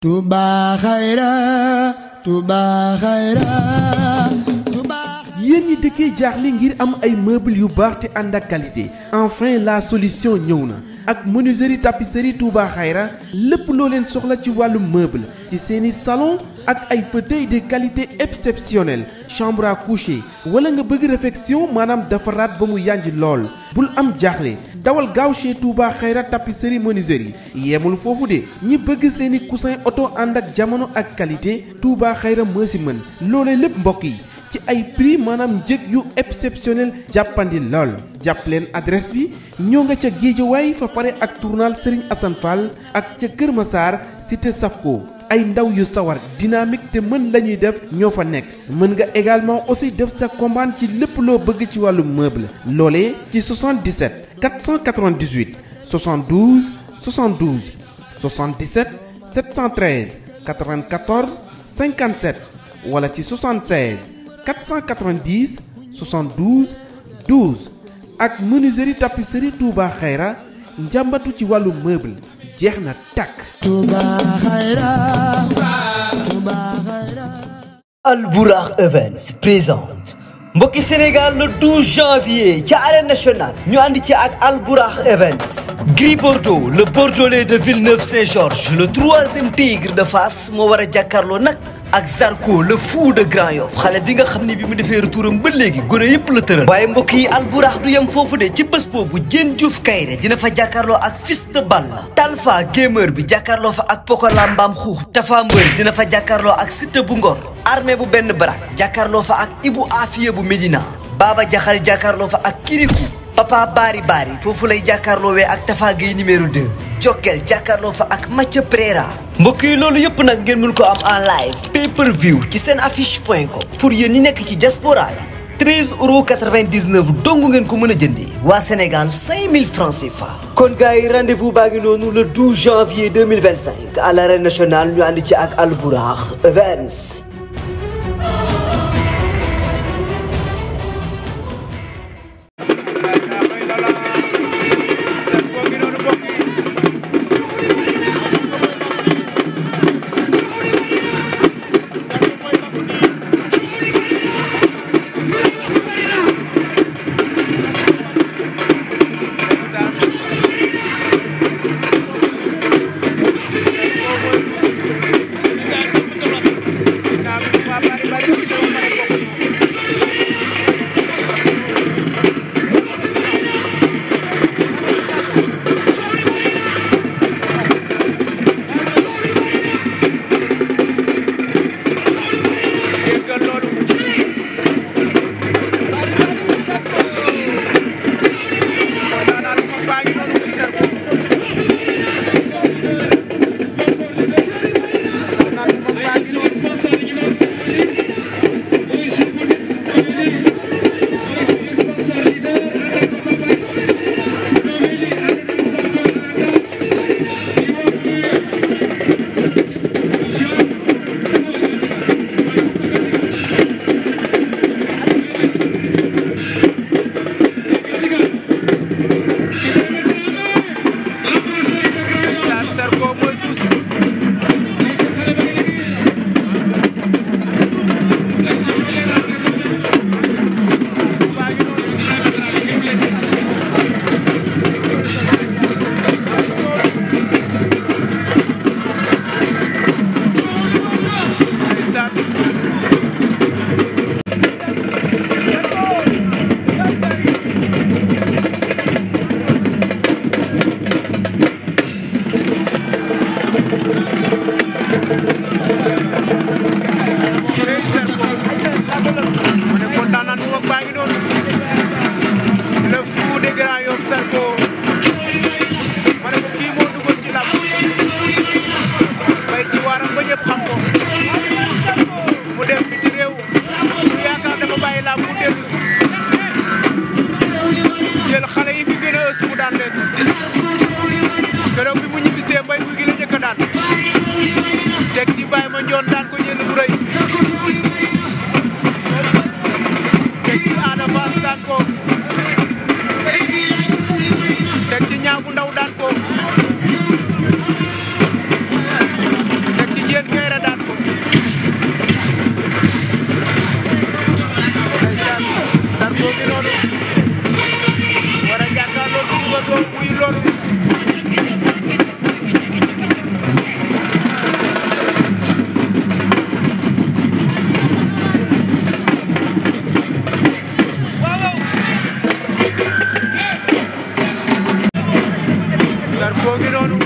Touba Khayra Touba Khayra Touba. yéen ñi dëkkee jaaxle ngir am ay meubles yu baax te ànd ak qualité enfin la solution ñëw na ak menuiserie tapisserie Touba Khayra lépp loo leen soxla ci wàllu meuble ci seeni salon ak ay fauteuils de qualité exceptionnelle chambre à coucher wala nga bëgg réfection maanaam defaraat ba mu yànj lool bul am jaaxle dawal gaaw chez Touba Khayra tapisserie menuiserie yemul foofu de ñi bëgg seeni coussin oto ànd ak jamono ak qualité Touba Khayra moo si mën loolee lépp mbokk yi ci ay prix maanaam njëg yu exceptionnel jàppandi lool jàpp leen adresse bi ñoo nga ca Guédiawaye fa pare ak tournal Serigne Assane Fall ak ca Kër Massar cité Safko ay ndaw yu sawar dynamique te mën lañuy def ñoo fa nekk mën nga également aussi def sa commande ci lépp loo bëgg ci wàllu meuble loolee ci 77 498 72 72 77 713 94 57 wala ci 76 490 72 12 ak menuiserie tapisserie Touba Khayra njàmbatu ci wàllu meuble jeex na tàkk. Touba Khayra Touba Khayra. Al Bourakh Events présente mbokki Sénégal le 12 janvier ci arène nationale ñu ànd ci ak Al Bourakh Events. Gris Bordeaux le Bordelais de Villeneuve-Saint-Georges le troisième tigre de Fass moo war a jàkkaarloo nag ak Zarko le fou de Grand Yoff xale bi nga xam ne bi mu defee retouram ba léegi gone yëpp la tëral waaye mbokk yi Al Bourakh du yem foofu de ci bés boobu Diène Diouf Kaïré dina fa jàkkaarloo ak Fils de Balla Talfa gamer bi jàkkaarloo fa ak Pokola Mbam Xuux Tafa Mbër dina fa jàkkaarloo ak Siteu bu Ngor Armée bu benn barak jàkkaarloo fa ak Ibou Afia bu Médina Baba Jaxal jàkkaarloo fa ak Kirikou Papa Bari Bari foofu lay jàkkaarloowee ak Tafa Gueye numéro 2 Jokkel jàkkaarloo fa ak Mathieu Préra mbokk yi loolu yëpp nag ngeen mën ko am en live pay per view ci seen affiche.com pour yéen ñi nekk ci diaspora bi 13,99€ dong ngeen ko mën a jëndee waa Sénégal 5000 francs CFA. kon gars yi rendez-vous baa ngi noonu le 12 janvier 2025 à l'arène nationale ñu ànd ci ak Al Bourakh Events. teg ci Baye Mandione daan ko jël bu rëy teg ci Ada Fass daan ko teg ci Niang bu Ndaw daan ko teg Zarko gi noonu war a jàkkaarloo ci ba doon buy loolu Zarko gi noonu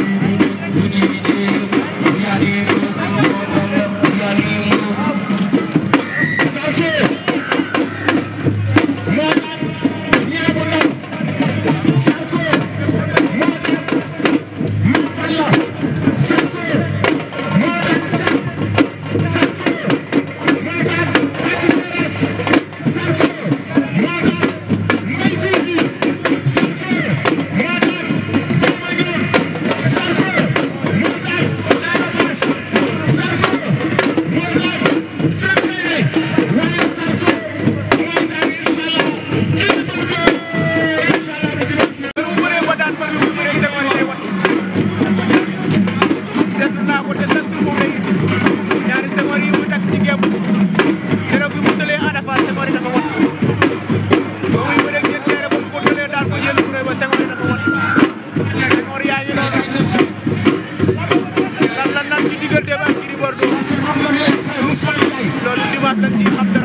loolu dimanche lañ ci xam